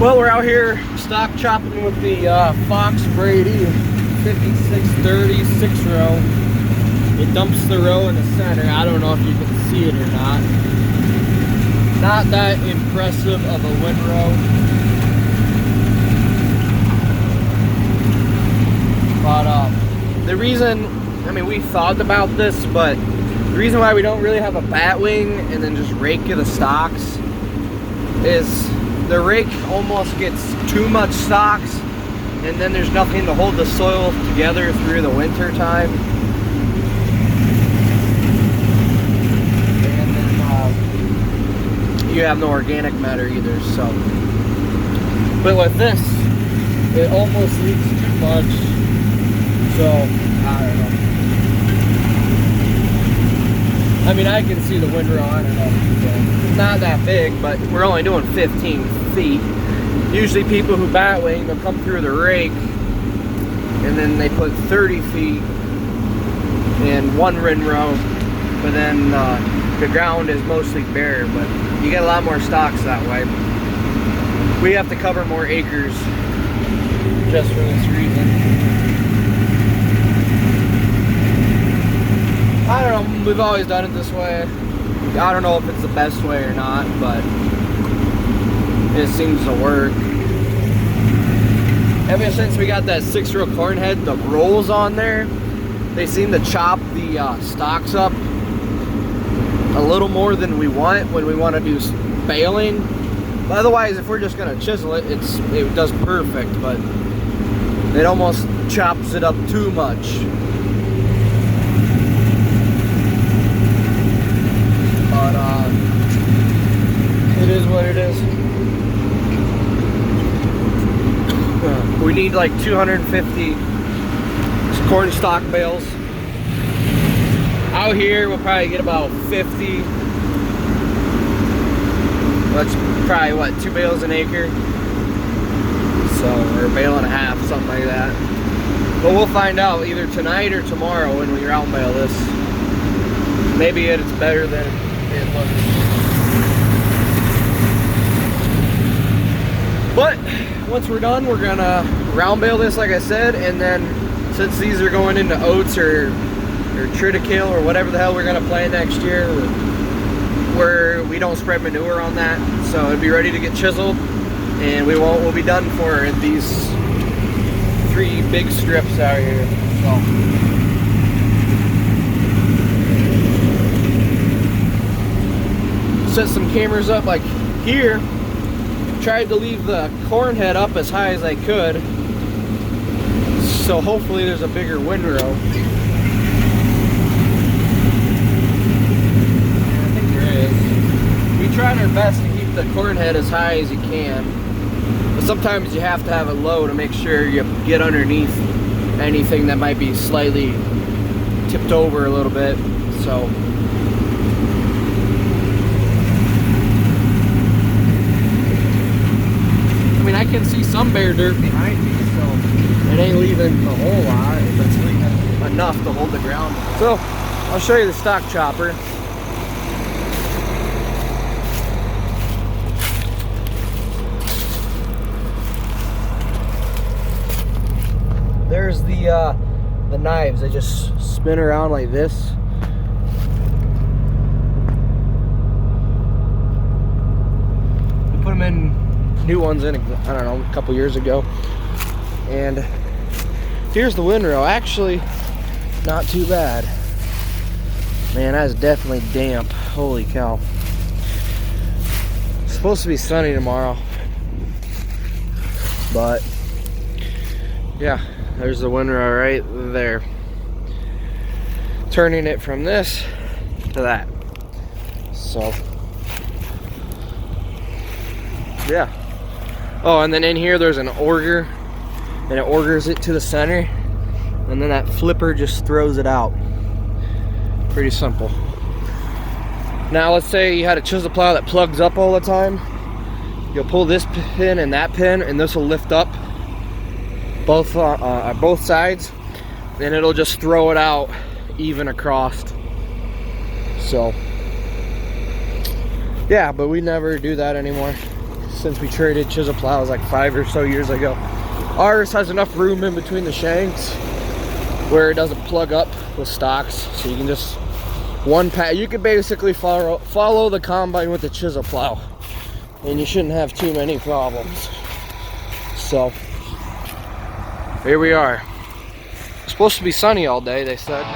Well, we're out here stock chopping with the Fox Brady 5630 6-row. It dumps the row in the center. I don't know if you can see it or not. Not that impressive of a windrow. But the reason, I mean, we thought about this, but the reason why we don't really have a bat wing and then just rake the stalks is the rake almost gets too much stalks, and then there's nothing to hold the soil together through the winter time. And then you have no organic matter either. So, but with this, it almost leaks too much. So I don't know. I mean, I can see the windrow. I don't know. It's not that big, but we're only doing 15 feet. Usually people who bat wing, they'll come through the rake and then they put 30 feet in one windrow, but then the ground is mostly bare, but you get a lot more stalks that way. We have to cover more acres just for this reason. I don't know, we've always done it this way. I don't know if it's the best way or not, but it seems to work. Ever since we got that 6-row corn head, the rolls on there, they seem to chop the stalks up a little more than we want when we want to do baling. But otherwise, if we're just gonna chisel it, it does perfect, but it almost chops it up too much. But it is what it is. We need like 250 corn stalk bales. Out here we'll probably get about 50. That's probably what, 2 bales an acre? So, or a bale and a half, something like that. But we'll find out either tonight or tomorrow when we round bale this. Maybe it's better than it looks. But once we're done, we're gonna round bale this, like I said, and then since these are going into oats or triticale or whatever the hell we're gonna plant next year, where we don't spread manure on that, so it'll be ready to get chiseled, and we'll be done for these 3 big strips out here. So set some cameras up like here. Tried to leave the corn head up as high as I could, so hopefully there's a bigger windrow. I think there is. We tried our best to keep the corn head as high as you can, but sometimes you have to have it low to make sure you get underneath anything that might be slightly tipped over a little bit. So I can see some bare dirt behind me, so it ain't leaving a whole lot, but it's leaving enough to hold the ground. So I'll show you the stock chopper. There's the knives. They just spin around like this. We put them in new ones in, I don't know, a couple years ago. And here's the windrow. Actually, not too bad. Man, that's definitely damp. Holy cow. It's supposed to be sunny tomorrow. But yeah, there's the windrow right there. Turning it from this to that. So yeah. Oh, and then in here there's an auger, and it augers it to the center, and then that flipper just throws it out. Pretty simple. Now let's say you had a chisel plow that plugs up all the time. You'll pull this pin and that pin, and this will lift up both sides, and it'll just throw it out even across. So yeah, but we never do that anymore. since we traded chisel plows like 5 or so years ago. Ours has enough room in between the shanks where it doesn't plug up with stalks, so you can just you can basically follow the combine with the chisel plow, and you shouldn't have too many problems. So here we are. It's supposed to be sunny all day, they said.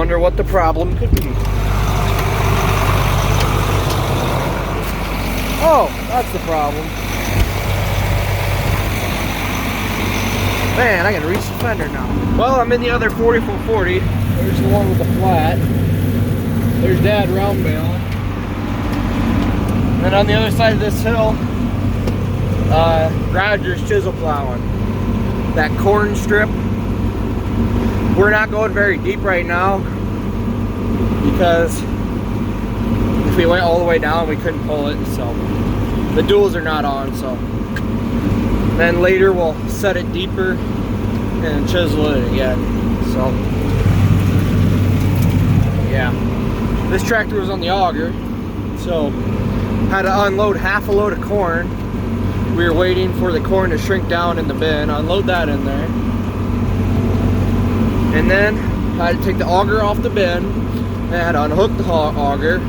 wonder what the problem could be. Oh, that's the problem. Man, I can reach the fender now. Well, I'm in the other 4440. There's the one with the flat. There's Dad round baling. And then on the other side of this hill, Roger's chisel plowing. That corn strip. We're not going very deep right now because if we went all the way down, we couldn't pull it. So the duals are not on. So then later we'll set it deeper and chisel it again. So yeah, this tractor was on the auger, so had to unload half a load of corn. We were waiting for the corn to shrink down in the bin, unload that in there, and then I had to take the auger off the bin, and I had to unhook the auger,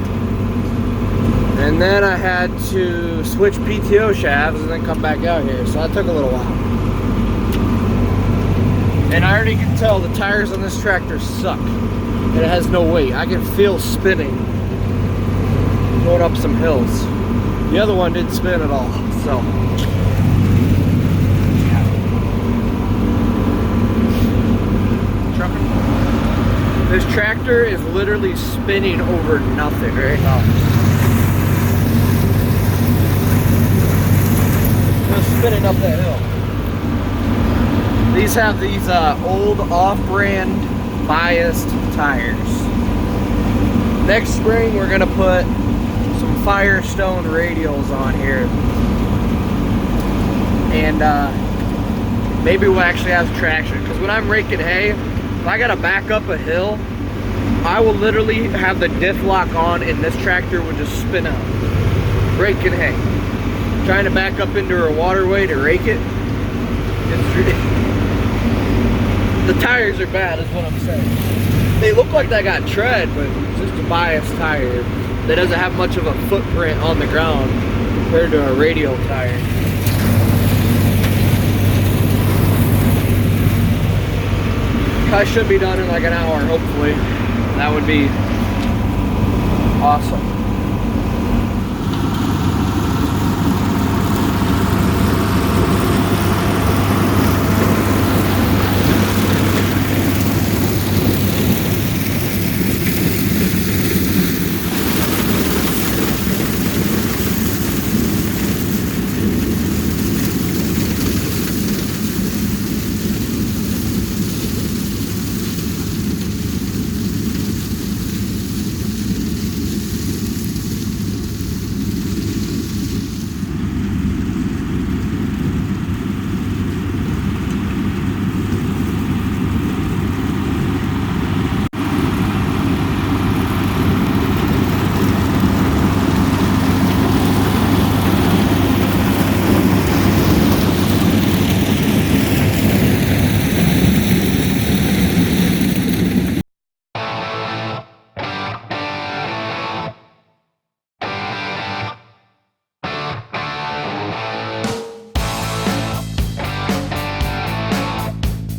and then I had to switch PTO shafts and then come back out here. So that took a little while. And I already can tell the tires on this tractor suck. And it has no weight. I can feel spinning going up some hills. The other one didn't spin at all. So this tractor is literally spinning over nothing right now. Just spinning up that hill. These have these old off-brand biased tires. Next spring we're gonna put some Firestone radials on here, and maybe we'll actually have traction, because when I'm raking hay, if I gotta back up a hill, I will literally have the diff lock on and this tractor would just spin out raking hay. Trying to back up into a waterway to rake it, the tires are bad is what I'm saying. They look like they got tread, but it's just a biased tire that doesn't have much of a footprint on the ground compared to a radial tire. I should be done in like an hour, hopefully. That would be awesome.